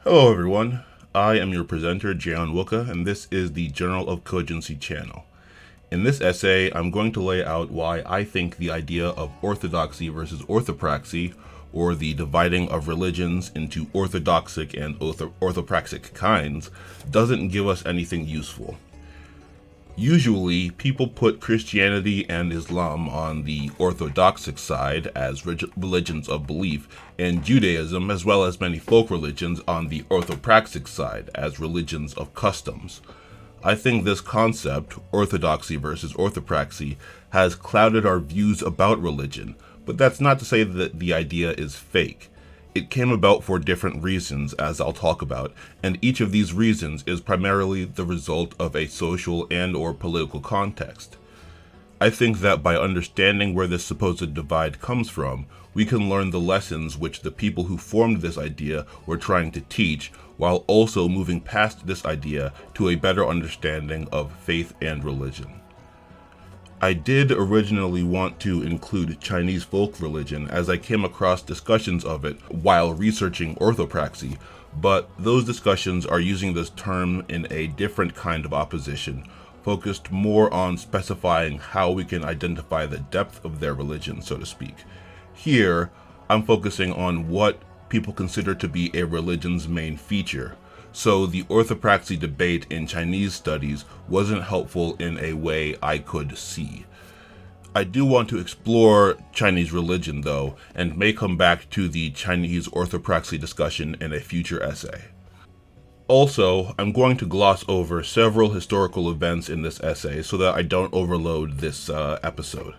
Hello everyone, I am your presenter Jay Onwuka, and this is the Journal of Cogency channel. In this essay, I'm going to lay out why I think the idea of orthodoxy versus orthopraxy, or the dividing of religions into orthodoxic and orthopraxic kinds, doesn't give us anything useful. Usually, people put Christianity and Islam on the orthodoxic side as religions of belief, and Judaism, as well as many folk religions, on the orthopraxic side as religions of customs. I think this concept, orthodoxy versus orthopraxy, has clouded our views about religion, but that's not to say that the idea is fake. It came about for different reasons, as I'll talk about, and each of these reasons is primarily the result of a social and/or political context. I think that by understanding where this supposed divide comes from, we can learn the lessons which the people who formed this idea were trying to teach, while also moving past this idea to a better understanding of faith and religion. I did originally want to include Chinese folk religion as I came across discussions of it while researching orthopraxy, but those discussions are using this term in a different kind of opposition, focused more on specifying how we can identify the depth of their religion, so to speak. Here, I'm focusing on what people consider to be a religion's main feature. So the orthopraxy debate in Chinese studies wasn't helpful in a way I could see. I do want to explore Chinese religion though, and may come back to the Chinese orthopraxy discussion in a future essay. Also, I'm going to gloss over several historical events in this essay so that I don't overload this episode.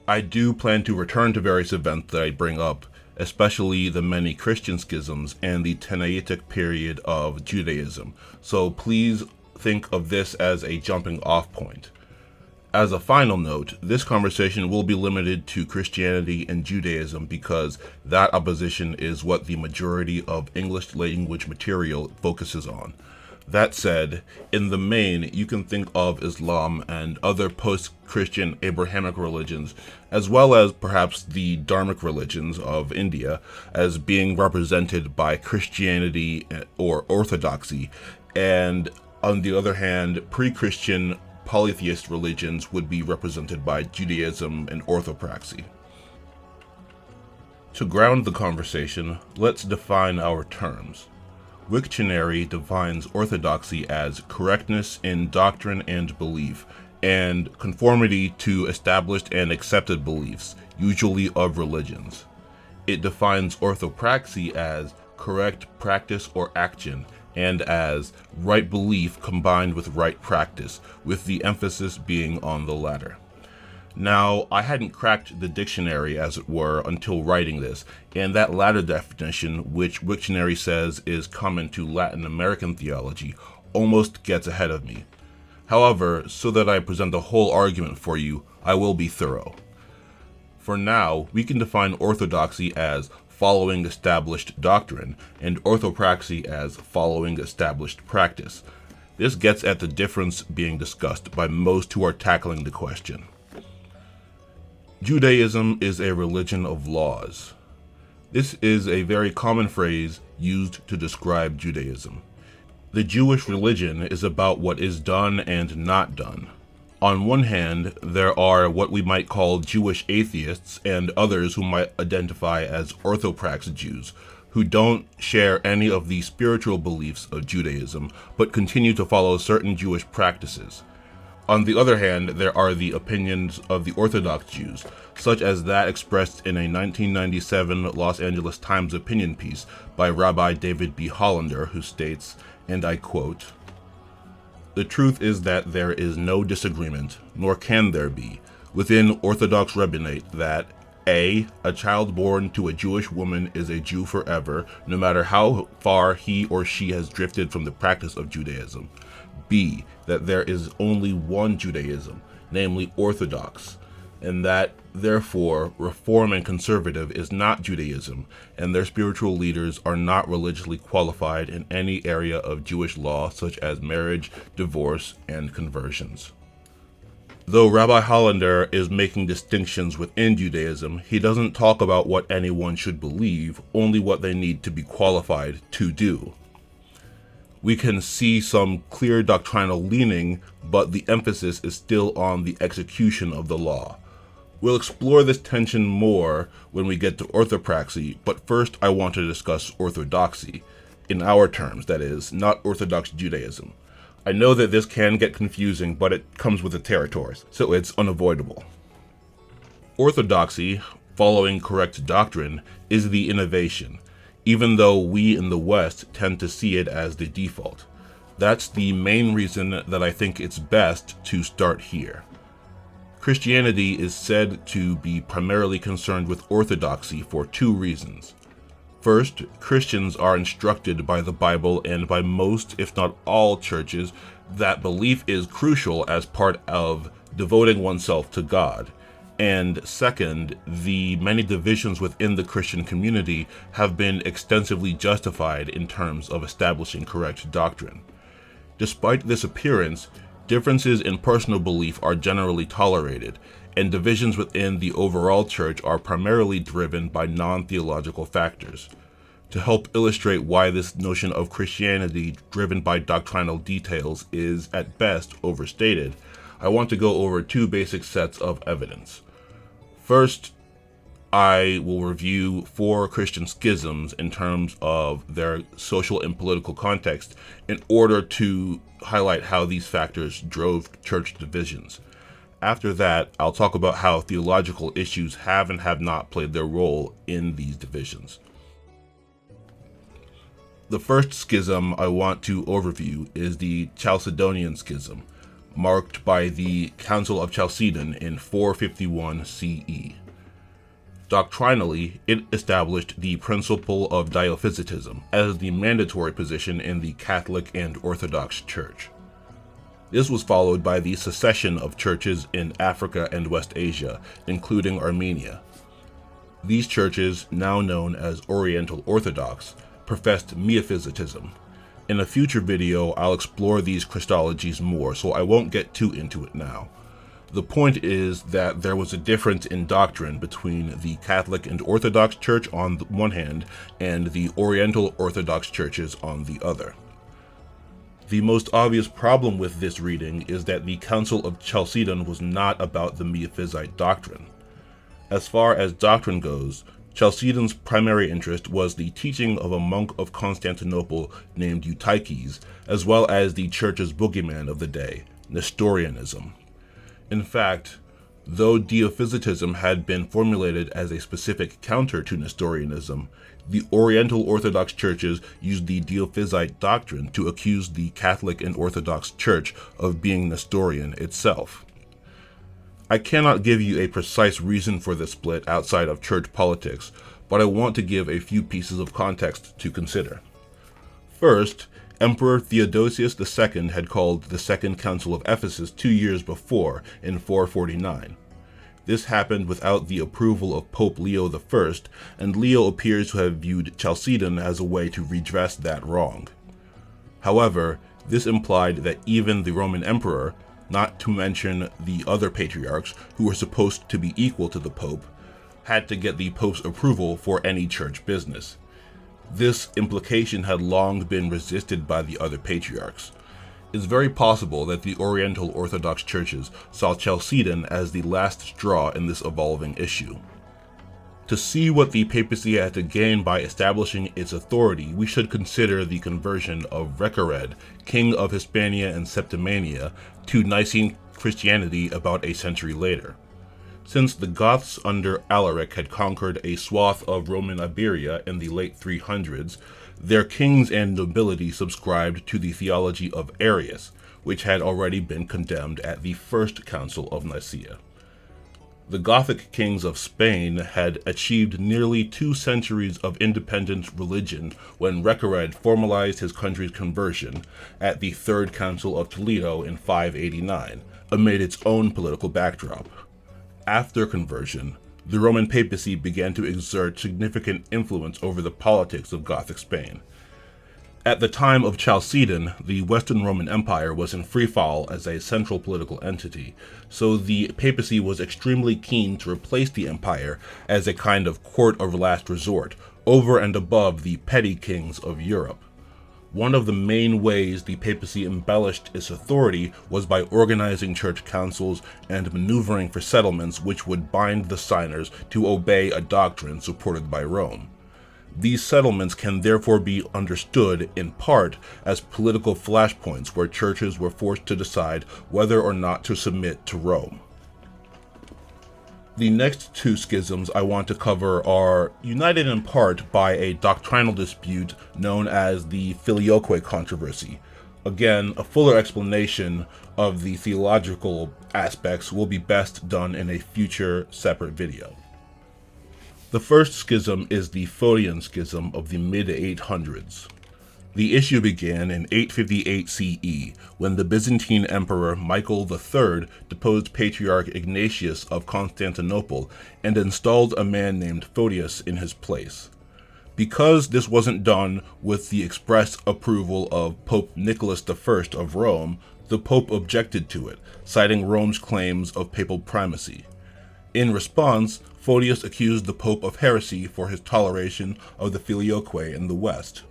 I do plan to return to various events that I bring up, especially the many Christian schisms and the Tannaitic period of Judaism, so please think of this as a jumping off point. As a final note, this conversation will be limited to Christianity and Judaism because that opposition is what the majority of English language material focuses on. That said, in the main, you can think of Islam and other post-Christian Abrahamic religions, as well as perhaps the Dharmic religions of India, as being represented by Christianity or Orthodoxy, and on the other hand, pre-Christian polytheist religions would be represented by Judaism and Orthopraxy. To ground the conversation, let's define our terms. Wiktionary defines orthodoxy as correctness in doctrine and belief, and conformity to established and accepted beliefs, usually of religions. It defines orthopraxy as correct practice or action, and as right belief combined with right practice, with the emphasis being on the latter. Now, I hadn't cracked the dictionary, as it were, until writing this, and that latter definition, which Wiktionary says is common to Latin American theology, almost gets ahead of me. However, so that I present the whole argument for you, I will be thorough. For now, we can define orthodoxy as following established doctrine, and orthopraxy as following established practice. This gets at the difference being discussed by most who are tackling the question. Judaism is a religion of laws. This is a very common phrase used to describe Judaism. The Jewish religion is about what is done and not done. On one hand, there are what we might call Jewish atheists and others who might identify as orthoprax Jews, who don't share any of the spiritual beliefs of Judaism, but continue to follow certain Jewish practices. On the other hand, there are the opinions of the Orthodox Jews, such as that expressed in a 1997 Los Angeles Times opinion piece by Rabbi David B. Hollander, who states, and I quote, "The truth is that there is no disagreement, nor can there be, within Orthodox rabbinate that A child born to a Jewish woman is a Jew forever, no matter how far he or she has drifted from the practice of Judaism. B, that there is only one Judaism, namely Orthodox, and that, therefore, Reform and Conservative is not Judaism, and their spiritual leaders are not religiously qualified in any area of Jewish law such as marriage, divorce, and conversions." Though Rabbi Hollander is making distinctions within Judaism, he doesn't talk about what anyone should believe, only what they need to be qualified to do. We can see some clear doctrinal leaning, but the emphasis is still on the execution of the law. We'll explore this tension more when we get to orthopraxy, but first I want to discuss orthodoxy, in our terms, that is, not Orthodox Judaism. I know that this can get confusing, but it comes with the territories, so it's unavoidable. Orthodoxy, following correct doctrine, is the innovation, even though we in the West tend to see it as the default. That's the main reason that I think it's best to start here. Christianity is said to be primarily concerned with orthodoxy for two reasons. First, Christians are instructed by the Bible and by most, if not all, churches that belief is crucial as part of devoting oneself to God. And second, the many divisions within the Christian community have been extensively justified in terms of establishing correct doctrine. Despite this appearance, differences in personal belief are generally tolerated, and divisions within the overall church are primarily driven by non-theological factors. To help illustrate why this notion of Christianity driven by doctrinal details is at best overstated, I want to go over two basic sets of evidence. First, I will review 4 Christian schisms in terms of their social and political context in order to highlight how these factors drove church divisions. After that, I'll talk about how theological issues have and have not played their role in these divisions. The first schism I want to overview is the Chalcedonian schism, marked by the Council of Chalcedon in 451 CE. Doctrinally, it established the principle of diophysitism as the mandatory position in the Catholic and Orthodox Church. This was followed by the secession of churches in Africa and West Asia, including Armenia. These churches, now known as Oriental Orthodox, professed miaphysitism. In a future video, I'll explore these Christologies more, so I won't get too into it now. The point is that there was a difference in doctrine between the Catholic and Orthodox Church on the one hand, and the Oriental Orthodox churches on the other. The most obvious problem with this reading is that the Council of Chalcedon was not about the Miaphysite doctrine. As far as doctrine goes, Chalcedon's primary interest was the teaching of a monk of Constantinople named Eutyches, as well as the church's boogeyman of the day, Nestorianism. In fact, though Diophysitism had been formulated as a specific counter to Nestorianism, the Oriental Orthodox churches used the Diophysite doctrine to accuse the Catholic and Orthodox Church of being Nestorian itself. I cannot give you a precise reason for this split outside of church politics, but I want to give a few pieces of context to consider. First, Emperor Theodosius II had called the Second Council of Ephesus 2 years before, in 449. This happened without the approval of Pope Leo I, and Leo appears to have viewed Chalcedon as a way to redress that wrong. However, this implied that even the Roman Emperor, not to mention the other patriarchs who were supposed to be equal to the Pope, had to get the Pope's approval for any church business. This implication had long been resisted by the other patriarchs. It's very possible that the Oriental Orthodox churches saw Chalcedon as the last straw in this evolving issue. To see what the papacy had to gain by establishing its authority, we should consider the conversion of Recared, king of Hispania and Septimania, to Nicene Christianity about a century later. Since the Goths under Alaric had conquered a swath of Roman Iberia in the late 300s, their kings and nobility subscribed to the theology of Arius, which had already been condemned at the First Council of Nicaea. The Gothic kings of Spain had achieved nearly 2 centuries of independent religion when Recared formalized his country's conversion at the Third Council of Toledo in 589, amid its own political backdrop. After conversion, the Roman papacy began to exert significant influence over the politics of Gothic Spain. At the time of Chalcedon, the Western Roman Empire was in free fall as a central political entity, so the papacy was extremely keen to replace the empire as a kind of court of last resort, over and above the petty kings of Europe. One of the main ways the papacy embellished its authority was by organizing church councils and maneuvering for settlements which would bind the signers to obey a doctrine supported by Rome. These settlements can therefore be understood, in part, as political flashpoints where churches were forced to decide whether or not to submit to Rome. The next two schisms I want to cover are united in part by a doctrinal dispute known as the Filioque controversy. Again, a fuller explanation of the theological aspects will be best done in a future separate video. The first schism is the Photian schism of the mid-800s. The issue began in 858 CE, when the Byzantine Emperor Michael III deposed Patriarch Ignatius of Constantinople and installed a man named Photius in his place. Because this wasn't done with the express approval of Pope Nicholas I of Rome, the Pope objected to it, citing Rome's claims of papal primacy. In response, Photius accused the Pope of heresy for his toleration of the Filioque in the West.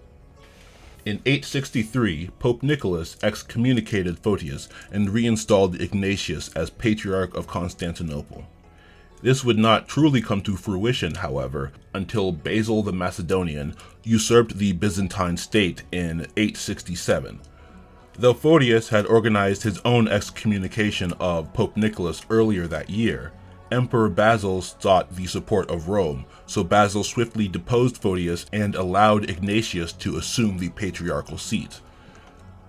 In 863, Pope Nicholas excommunicated Photius and reinstalled Ignatius as Patriarch of Constantinople. This would not truly come to fruition, however, until Basil the Macedonian usurped the Byzantine state in 867. Though Photius had organized his own excommunication of Pope Nicholas earlier that year, Emperor Basil sought the support of Rome, so Basil swiftly deposed Photius and allowed Ignatius to assume the patriarchal seat.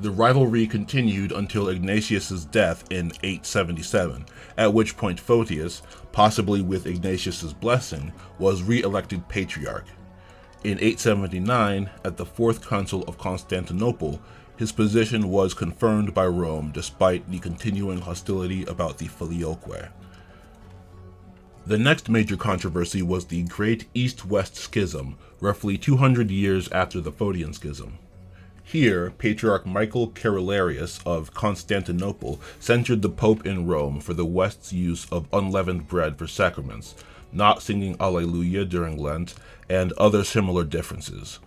The rivalry continued until Ignatius's death in 877, at which point Photius, possibly with Ignatius's blessing, was re-elected patriarch. In 879, at the Fourth Council of Constantinople, his position was confirmed by Rome despite the continuing hostility about the Filioque. The next major controversy was the Great East-West Schism, roughly 200 years after the Photian Schism. Here, Patriarch Michael Carolarius of Constantinople censured the Pope in Rome for the West's use of unleavened bread for sacraments, not singing Alleluia during Lent, and other similar differences.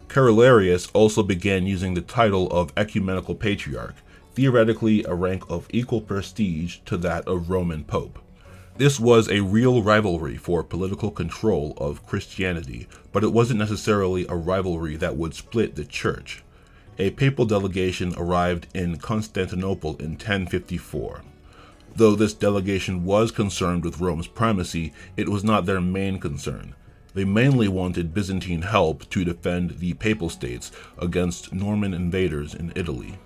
Carolarius also began using the title of Ecumenical Patriarch, theoretically a rank of equal prestige to that of Roman Pope. This was a real rivalry for political control of Christianity, but it wasn't necessarily a rivalry that would split the church. A papal delegation arrived in Constantinople in 1054. Though this delegation was concerned with Rome's primacy, it was not their main concern. They mainly wanted Byzantine help to defend the papal states against Norman invaders in Italy.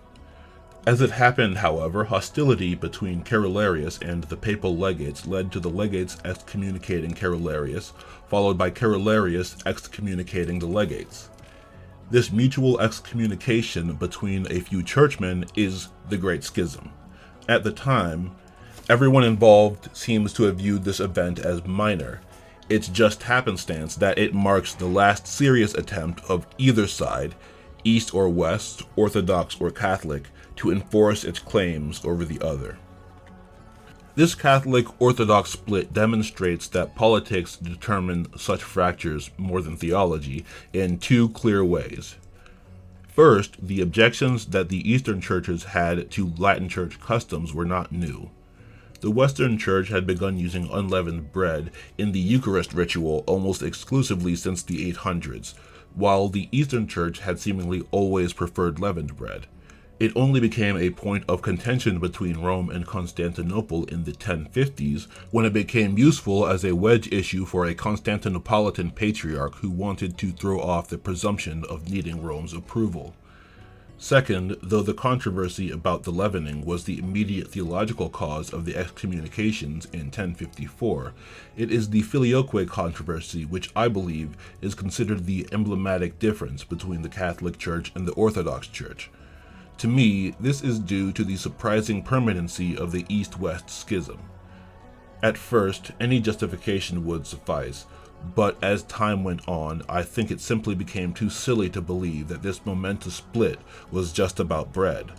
As it happened, however, hostility between Carolarius and the papal legates led to the legates excommunicating Carolarius, followed by Carolarius excommunicating the legates. This mutual excommunication between a few churchmen is the Great Schism. At the time, everyone involved seems to have viewed this event as minor. It's just happenstance that it marks the last serious attempt of either side, East or West, Orthodox or Catholic, to enforce its claims over the other. This Catholic-Orthodox split demonstrates that politics determine such fractures more than theology in two clear ways. First, the objections that the Eastern churches had to Latin church customs were not new. The Western Church had begun using unleavened bread in the Eucharist ritual almost exclusively since the 800s, while the Eastern Church had seemingly always preferred leavened bread. It only became a point of contention between Rome and Constantinople in the 1050s when it became useful as a wedge issue for a Constantinopolitan patriarch who wanted to throw off the presumption of needing Rome's approval. Second, though the controversy about the leavening was the immediate theological cause of the excommunications in 1054, it is the Filioque controversy which I believe is considered the emblematic difference between the Catholic Church and the Orthodox Church. To me, this is due to the surprising permanency of the East-West Schism. At first, any justification would suffice. but as time went on, I think it simply became too silly to believe that this momentous split was just about bread.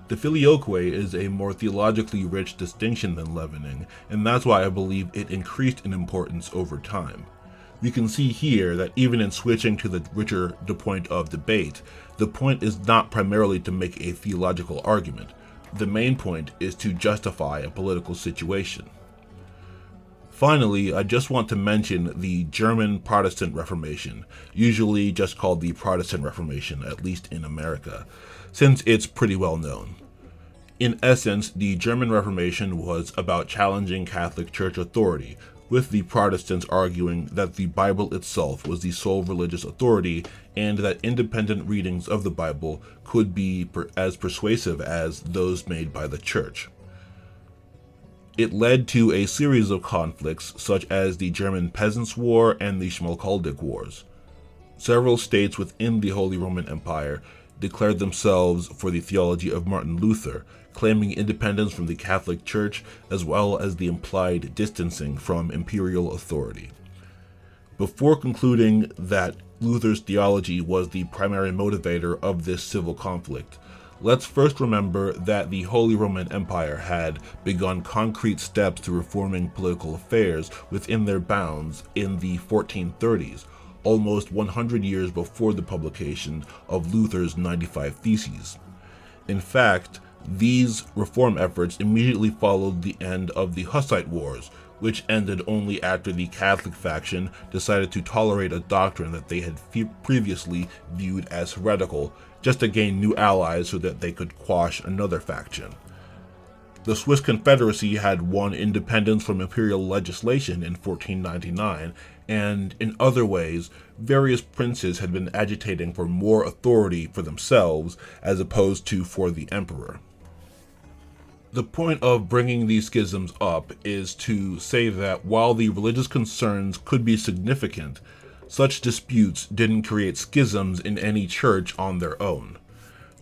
The filioque is a more theologically rich distinction than leavening, and that's why I believe it increased in importance over time. We can see here that even in switching to the richer point of debate, the point is not primarily to make a theological argument. The main point is to justify a political situation. Finally, I just want to mention the German Protestant Reformation, usually just called the Protestant Reformation, at least in America, since it's pretty well known. In essence, the German Reformation was about challenging Catholic Church authority, with the Protestants arguing that the Bible itself was the sole religious authority and that independent readings of the Bible could be as persuasive as those made by the Church. It led to a series of conflicts, such as the German Peasants' War and the Schmalkaldic Wars. Several states within the Holy Roman Empire declared themselves for the theology of Martin Luther, claiming independence from the Catholic Church as well as the implied distancing from imperial authority. Before concluding that Luther's theology was the primary motivator of this civil conflict, let's first remember that the Holy Roman Empire had begun concrete steps to reforming political affairs within their bounds in the 1430s, almost 100 years before the publication of Luther's 95 Theses. In fact, these reform efforts immediately followed the end of the Hussite Wars, which ended only after the Catholic faction decided to tolerate a doctrine that they had previously viewed as heretical, just to gain new allies so that they could quash another faction. The Swiss Confederacy had won independence from imperial legislation in 1499, and in other ways, various princes had been agitating for more authority for themselves as opposed to for the emperor. The point of bringing these schisms up is to say that while the religious concerns could be significant, such disputes didn't create schisms in any church on their own.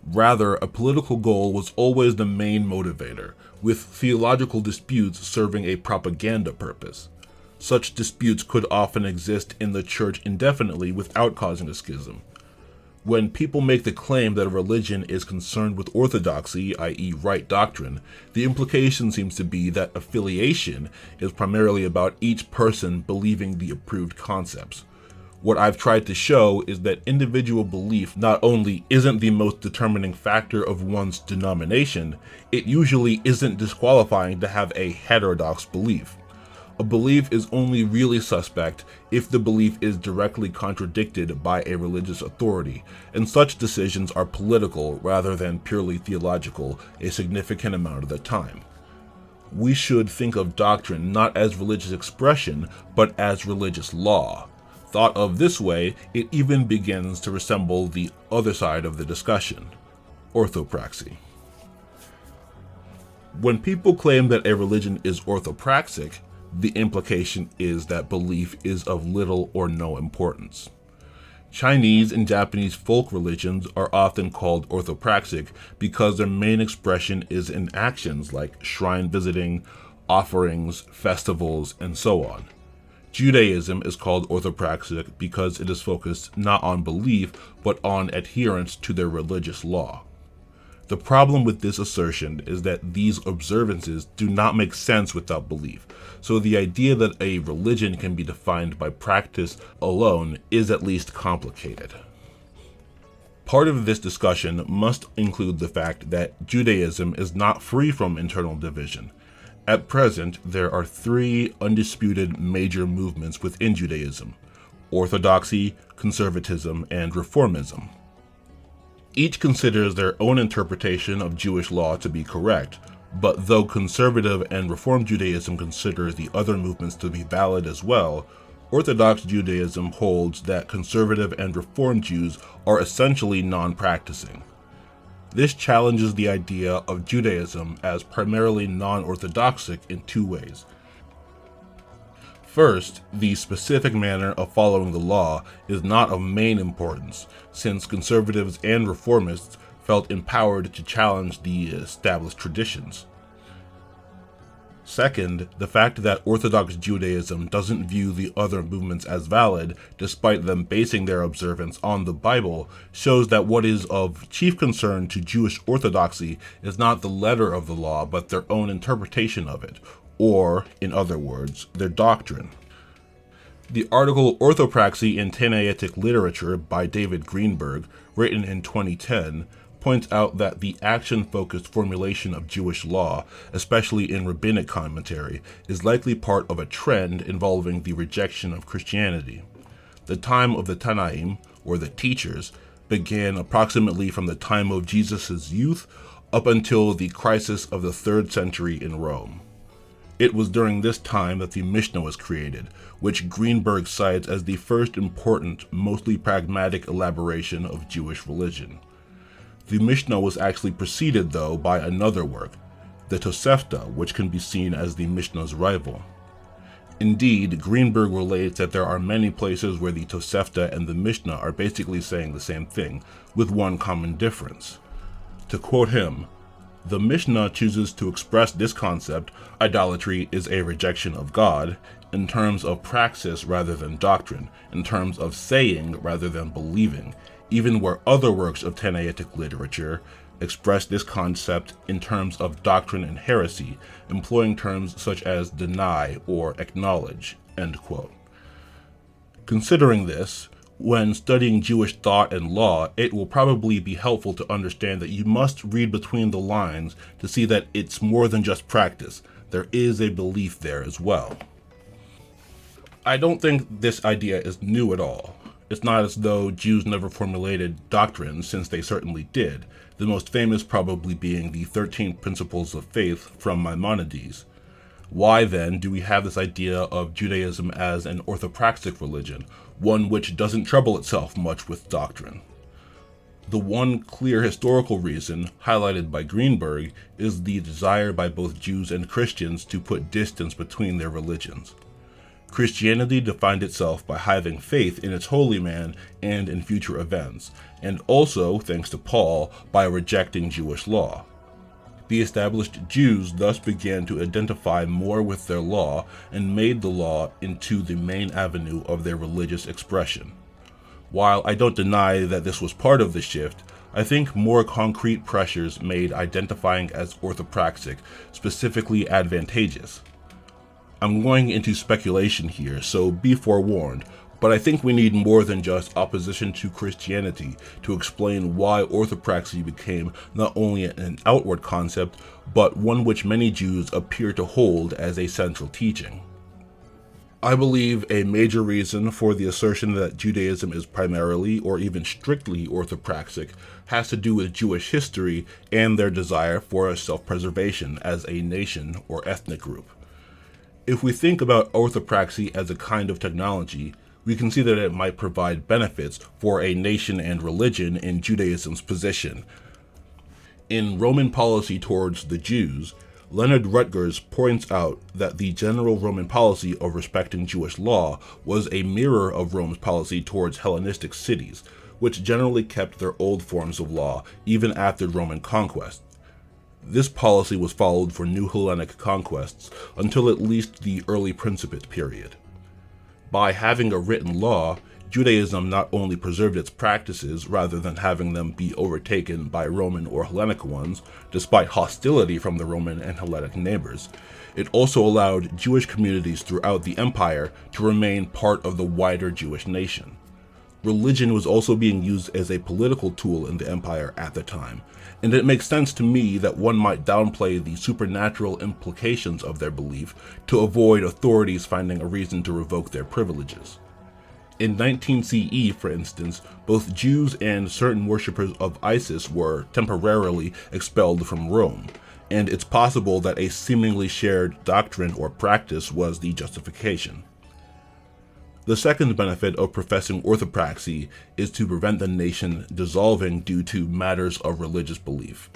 Rather, a political goal was always the main motivator, with theological disputes serving a propaganda purpose. Such disputes could often exist in the church indefinitely without causing a schism. When people make the claim that a religion is concerned with orthodoxy, i.e. right doctrine, the implication seems to be that affiliation is primarily about each person believing the approved concepts. What I've tried to show is that individual belief not only isn't the most determining factor of one's denomination, it usually isn't disqualifying to have a heterodox belief. A belief is only really suspect if the belief is directly contradicted by a religious authority, and such decisions are political rather than purely theological a significant amount of the time. We should think of doctrine not as religious expression, but as religious law. Thought of this way, it even begins to resemble the other side of the discussion, orthopraxy. When people claim that a religion is orthopraxic, the implication is that belief is of little or no importance. Chinese and Japanese folk religions are often called orthopraxic because their main expression is in actions like shrine visiting, offerings, festivals, and so on. Judaism is called orthopraxic because it is focused not on belief, but on adherence to their religious law. The problem with this assertion is that these observances do not make sense without belief, so the idea that a religion can be defined by practice alone is at least complicated. Part of this discussion must include the fact that Judaism is not free from internal division. At present, there are three undisputed major movements within Judaism: Orthodoxy, Conservatism, and Reformism. Each considers their own interpretation of Jewish law to be correct, but though Conservative and Reform Judaism considers the other movements to be valid as well, Orthodox Judaism holds that Conservative and Reform Jews are essentially non-practicing. This challenges the idea of Judaism as primarily non-orthodoxic in two ways. First, the specific manner of following the law is not of main importance, since conservatives and reformists felt empowered to challenge the established traditions. Second, the fact that Orthodox Judaism doesn't view the other movements as valid, despite them basing their observance on the Bible, shows that what is of chief concern to Jewish orthodoxy is not the letter of the law, but their own interpretation of it, or, in other words, their doctrine. The article Orthopraxy in Tannaitic Literature by David Greenberg, written in 2010, points out that the action-focused formulation of Jewish law, especially in rabbinic commentary, is likely part of a trend involving the rejection of Christianity. The time of the Tannaim, or the teachers, began approximately from the time of Jesus' youth up until the crisis of the 3rd century in Rome. It was during this time that the Mishnah was created, which Greenberg cites as the first important, mostly pragmatic elaboration of Jewish religion. The Mishnah was actually preceded, though, by another work, the Tosefta, which can be seen as the Mishnah's rival. Indeed, Greenberg relates that there are many places where the Tosefta and the Mishnah are basically saying the same thing, with one common difference. To quote him, "The Mishnah chooses to express this concept, idolatry is a rejection of God, in terms of praxis rather than doctrine, in terms of saying rather than believing, even where other works of Tannaitic literature express this concept in terms of doctrine and heresy, employing terms such as deny or acknowledge." End quote. Considering this, when studying Jewish thought and law, it will probably be helpful to understand that you must read between the lines to see that it's more than just practice. There is a belief there as well. I don't think this idea is new at all. It's not as though Jews never formulated doctrines, since they certainly did, the most famous probably being the 13 Principles of Faith from Maimonides. Why then do we have this idea of Judaism as an orthopraxic religion, one which doesn't trouble itself much with doctrine? The one clear historical reason, highlighted by Greenberg, is the desire by both Jews and Christians to put distance between their religions. Christianity defined itself by having faith in its holy man and in future events, and also, thanks to Paul, by rejecting Jewish law. The established Jews thus began to identify more with their law and made the law into the main avenue of their religious expression. While I don't deny that this was part of the shift, I think more concrete pressures made identifying as orthopraxic specifically advantageous. I'm going into speculation here, so be forewarned, but I think we need more than just opposition to Christianity to explain why orthopraxy became not only an outward concept, but one which many Jews appear to hold as a central teaching. I believe a major reason for the assertion that Judaism is primarily or even strictly orthopraxic has to do with Jewish history and their desire for self-preservation as a nation or ethnic group. If we think about orthopraxy as a kind of technology, we can see that it might provide benefits for a nation and religion in Judaism's position. In Roman policy towards the Jews, Leonard Rutgers points out that the general Roman policy of respecting Jewish law was a mirror of Rome's policy towards Hellenistic cities, which generally kept their old forms of law even after Roman conquest. This policy was followed for new Hellenic conquests until at least the early Principate period. By having a written law, Judaism not only preserved its practices rather than having them be overtaken by Roman or Hellenic ones, despite hostility from the Roman and Hellenic neighbors, it also allowed Jewish communities throughout the empire to remain part of the wider Jewish nation. Religion was also being used as a political tool in the empire at the time, and it makes sense to me that one might downplay the supernatural implications of their belief to avoid authorities finding a reason to revoke their privileges. In 19 CE, for instance, both Jews and certain worshippers of Isis were temporarily expelled from Rome, and it's possible that a seemingly shared doctrine or practice was the justification. The second benefit of professing orthopraxy is to prevent the nation dissolving due to matters of religious belief.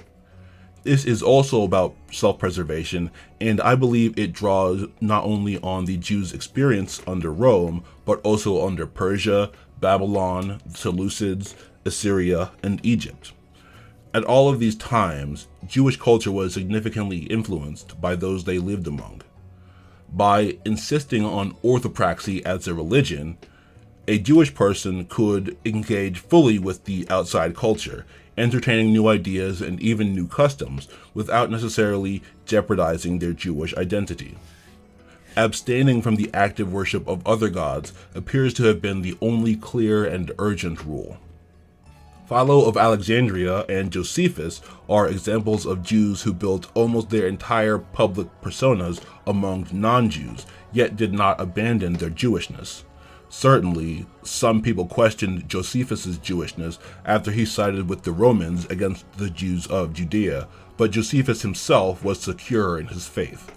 This is also about self-preservation, and I believe it draws not only on the Jews' experience under Rome, but also under Persia, Babylon, the Seleucids, Assyria, and Egypt. At all of these times, Jewish culture was significantly influenced by those they lived among. By insisting on orthopraxy as a religion, a Jewish person could engage fully with the outside culture, entertaining new ideas and even new customs without necessarily jeopardizing their Jewish identity. Abstaining from the active worship of other gods appears to have been the only clear and urgent rule. Philo of Alexandria and Josephus are examples of Jews who built almost their entire public personas among non-Jews, yet did not abandon their Jewishness. Certainly, some people questioned Josephus's Jewishness after he sided with the Romans against the Jews of Judea, but Josephus himself was secure in his faith.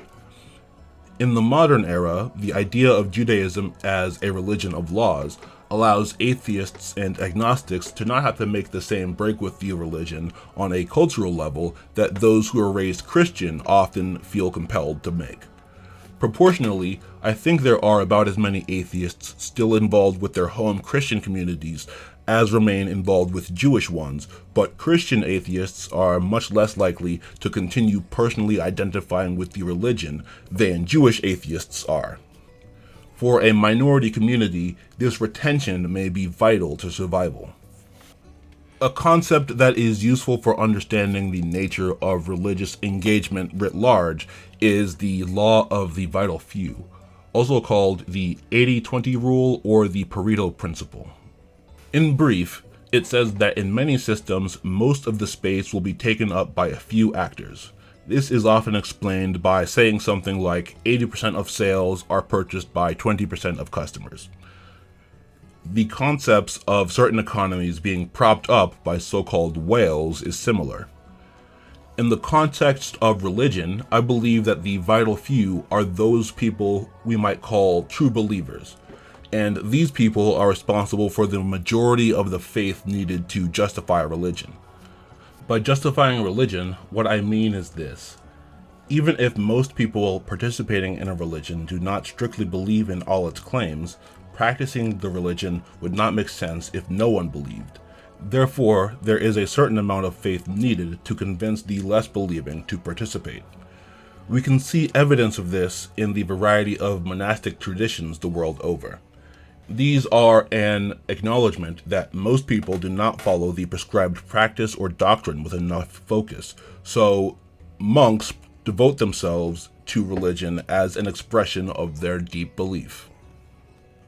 In the modern era, the idea of Judaism as a religion of laws allows atheists and agnostics to not have to make the same break with the religion on a cultural level that those who are raised Christian often feel compelled to make. Proportionally, I think there are about as many atheists still involved with their home Christian communities as remain involved with Jewish ones, but Christian atheists are much less likely to continue personally identifying with the religion than Jewish atheists are. For a minority community, this retention may be vital to survival. A concept that is useful for understanding the nature of religious engagement writ large is the law of the vital few, also called the 80-20 rule or the Pareto principle. In brief, it says that in many systems, most of the space will be taken up by a few actors. This is often explained by saying something like 80% of sales are purchased by 20% of customers. The concepts of certain economies being propped up by so-called whales is similar. In the context of religion, I believe that the vital few are those people we might call true believers, and these people are responsible for the majority of the faith needed to justify a religion. By justifying a religion, what I mean is this. Even if most people participating in a religion do not strictly believe in all its claims, practicing the religion would not make sense if no one believed. Therefore, there is a certain amount of faith needed to convince the less believing to participate. We can see evidence of this in the variety of monastic traditions the world over. These are an acknowledgement that most people do not follow the prescribed practice or doctrine with enough focus, so monks devote themselves to religion as an expression of their deep belief.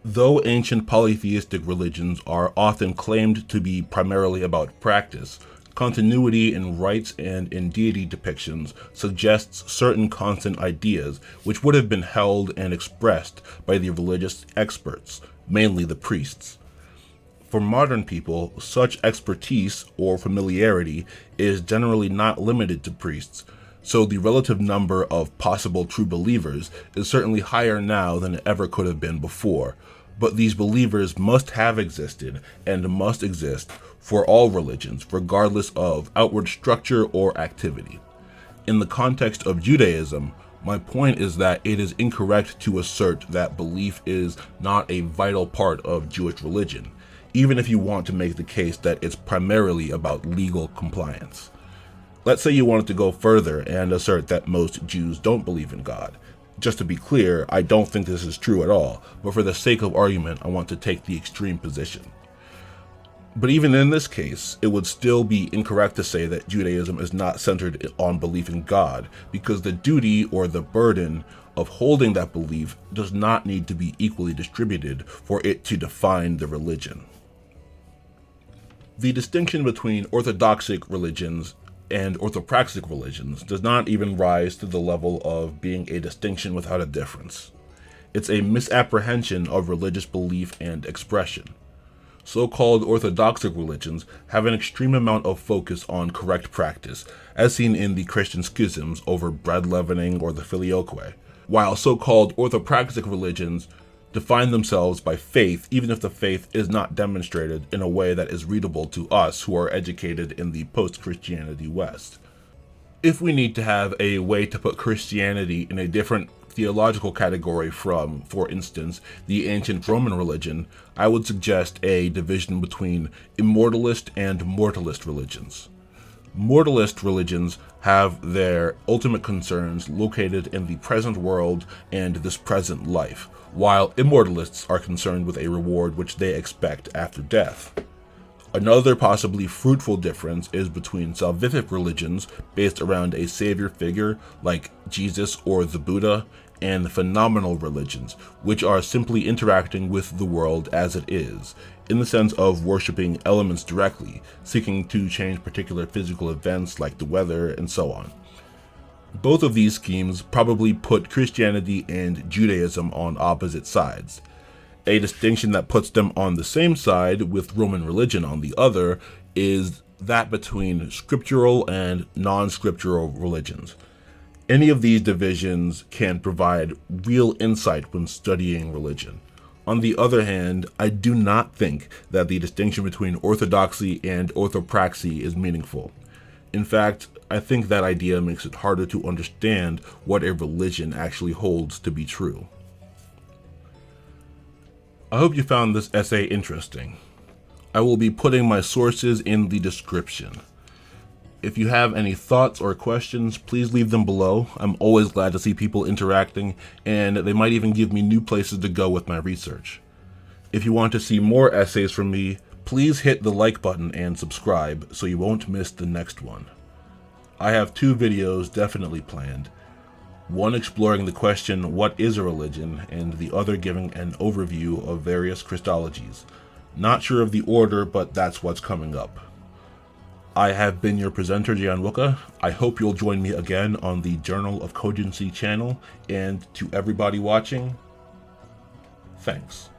Though ancient polytheistic religions are often claimed to be primarily about practice, continuity in rites and in deity depictions suggests certain constant ideas which would have been held and expressed by the religious experts, mainly the priests. For modern people, such expertise or familiarity is generally not limited to priests, so the relative number of possible true believers is certainly higher now than it ever could have been before, but these believers must have existed and must exist for all religions, regardless of outward structure or activity. In the context of Judaism, my point is that it is incorrect to assert that belief is not a vital part of Jewish religion, even if you want to make the case that it's primarily about legal compliance. Let's say you wanted to go further and assert that most Jews don't believe in God. Just to be clear, I don't think this is true at all, but for the sake of argument, I want to take the extreme position. But even in this case, it would still be incorrect to say that Judaism is not centered on belief in God, because the duty or the burden of holding that belief does not need to be equally distributed for it to define the religion. The distinction between orthodoxic religions and orthopraxic religions does not even rise to the level of being a distinction without a difference. It's a misapprehension of religious belief and expression. So-called orthodoxic religions have an extreme amount of focus on correct practice, as seen in the Christian schisms over bread leavening or the filioque, while so-called orthopraxic religions define themselves by faith, even if the faith is not demonstrated in a way that is readable to us who are educated in the post-Christianity West. If we need to have a way to put Christianity in a different theological category from, for instance, the ancient Roman religion, I would suggest a division between immortalist and mortalist religions. Mortalist religions have their ultimate concerns located in the present world and this present life, while immortalists are concerned with a reward which they expect after death. Another possibly fruitful difference is between salvific religions based around a savior figure like Jesus or the Buddha, and phenomenal religions, which are simply interacting with the world as it is, in the sense of worshipping elements directly, seeking to change particular physical events like the weather and so on. Both of these schemes probably put Christianity and Judaism on opposite sides. A distinction that puts them on the same side with Roman religion on the other is that between scriptural and non-scriptural religions. Any of these divisions can provide real insight when studying religion. On the other hand, I do not think that the distinction between orthodoxy and orthopraxy is meaningful. In fact, I think that idea makes it harder to understand what a religion actually holds to be true. I hope you found this essay interesting. I will be putting my sources in the description. If you have any thoughts or questions, please leave them below. I'm always glad to see people interacting, and they might even give me new places to go with my research. If you want to see more essays from me, please hit the like button and subscribe so you won't miss the next one. I have 2 videos definitely planned. One exploring the question, what is a religion, and the other giving an overview of various Christologies. Not sure of the order, but that's what's coming up. I have been your presenter, Onwuka. I hope you'll join me again on the Journal of Cogency channel, and to everybody watching, thanks.